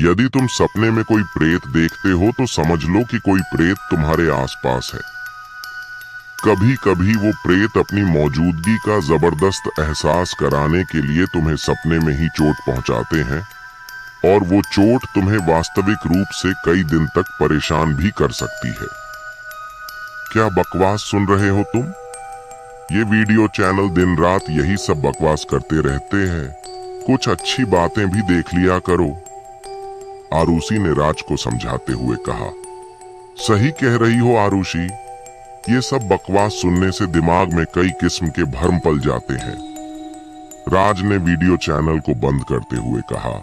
यदि तुम सपने में कोई प्रेत देखते हो तो समझ लो कि कोई प्रेत तुम्हारे आसपास है। कभी कभी वो प्रेत अपनी मौजूदगी का जबरदस्त एहसास कराने के लिए तुम्हें सपने में ही चोट पहुंचाते हैं, और वो चोट तुम्हें वास्तविक रूप से कई दिन तक परेशान भी कर सकती है। क्या बकवास सुन रहे हो तुम? ये वीडियो चैनल दिन रात यही सब बकवास करते रहते हैं। कुछ अच्छी बातें भी देख लिया करो। आरुषि ने राज को समझाते हुए कहा। सही कह रही हो आरुषि, ये सब बकवास सुनने से दिमाग में कई किस्म के भ्रम पल जाते हैं। राज ने वीडियो चैनल को बंद करते हुए कहा,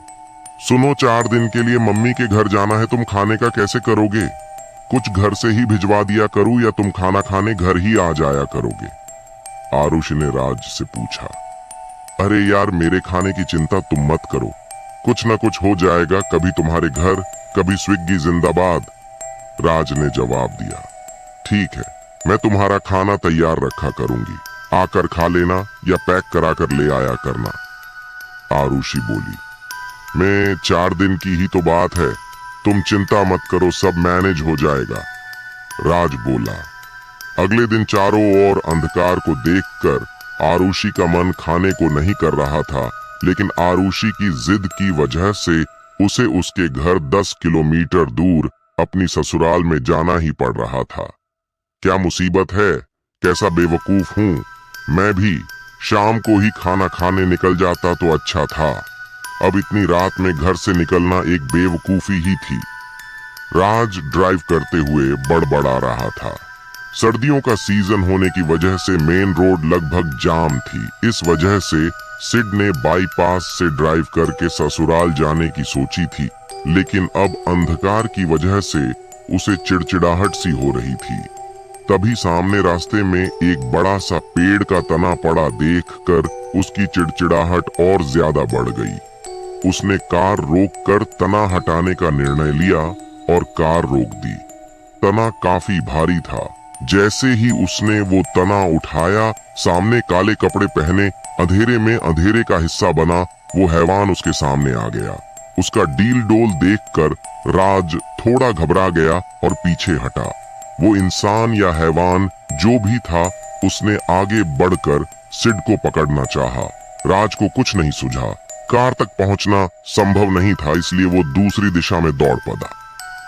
सुनो, 4 दिन के लिए मम्मी के घर जाना है, तुम खाने का कैसे करोगे? कुछ घर से ही भिजवा दिया करूं या तुम खाना खाने घर ही आ जाया करोगे? आरुषि ने राज से पूछा। अरे यार, मेरे खाने की चिंता तुम मत करो, कुछ न कुछ हो जाएगा, कभी तुम्हारे घर, कभी स्विग्गी जिंदाबाद। राज ने जवाब दिया। ठीक है, मैं तुम्हारा खाना तैयार रखा करूंगी, आकर खा लेना या पैक करा कर ले आया करना। आरुषि बोली। मैं 4 दिन की ही तो बात है, तुम चिंता मत करो, सब मैनेज हो जाएगा। राज बोला। अगले दिन चारों ओर अंधकार को देखकर आरुषि का मन खाने को नहीं कर रहा था, लेकिन आरुषि की जिद की वजह से उसे उसके घर 10 किलोमीटर दूर अपनी ससुराल में जाना ही पड़ रहा था। क्या मुसीबत है, कैसा बेवकूफ हूँ मैं भी, शाम को ही खाना खाने निकल जाता तो अच्छा था। अब इतनी रात में घर से निकलना एक बेवकूफी ही थी। राज ड्राइव करते हुए बड़बड़ा रहा था। सर्दियों का सीजन होने की वजह से मेन रोड लगभग जाम थी। इस वजह से सिड ने बाईपास से ड्राइव करके ससुराल जाने की सोची थी, लेकिन अब अंधकार की वजह से उसे चिड़चिड़ाहट सी हो रही थी। तभी सामने रास्ते में एक बड़ा सा पेड़ का तना पड़ा देखकर उसकी चिड़चिड़ाहट और ज्यादा बढ़ गई। उसने कार रोककर तना हटाने का निर्णय लिया और कार रोक दी। तना काफी भारी था। जैसे ही उसने वो तना उठाया, सामने काले कपड़े पहने अंधेरे में अंधेरे का हिस्सा बना वो हैवान उसके सामने आ गया। उसका डील डोल देखकर राज थोड़ा घबरा गया और पीछे हटा। वो इंसान या हैवान जो भी था, उसने आगे बढ़कर सिड को पकड़ना चाहा। राज को कुछ नहीं सूझा। कार तक पहुंचना संभव नहीं था, इसलिए वो दूसरी दिशा में दौड़ पड़ा।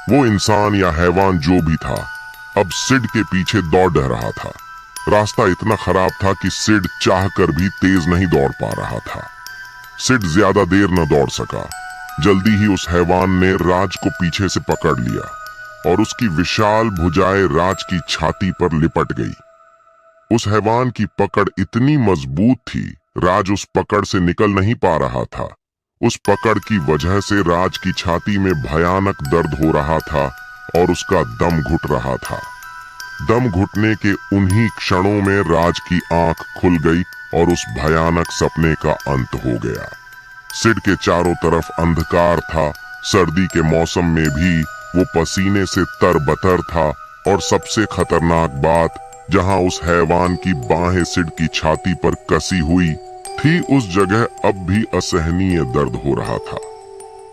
वो इंसान या हैवान जो भी था, अब सिड के पीछे दौड़ रहा था। रास्ता इतना खराब था कि सिड चाहकर भी तेज नहीं दौड़ पा रहा था। सिड ज्यादा देर न दौड़ सका। जल्दी ही उस हैवान ने राज को पीछे से पकड़ लिया और उसकी विशाल भुजाएं राज की छाती पर लिपट गई। उस हैवान की पकड़ इतनी मजबूत थी, राज उस पकड़ से निकल नहीं पा रहा था। उस पकड़ की वजह से राज की छाती में भयानक दर्द हो रहा था और उसका दम घुट रहा था। दम घुटने के उन्हीं क्षणों में राज की आंख खुल गई और उस भयानक सपने का अंत हो गया। सिड के चारों तरफ अंधकार था। सर्दी के मौसम में भी वो पसीने से तरबतर था, और सबसे खतरनाक बात, जहां उस हैवान की बाहें सिड की छाती पर कसी हुई थी, उस जगह अब भी असहनीय दर्द हो रहा था।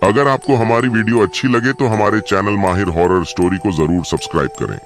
अगर आपको हमारी वीडियो अच्छी लगे तो हमारे चैनल माहिर हॉरर स्टोरी को जरूर सब्सक्राइब करें।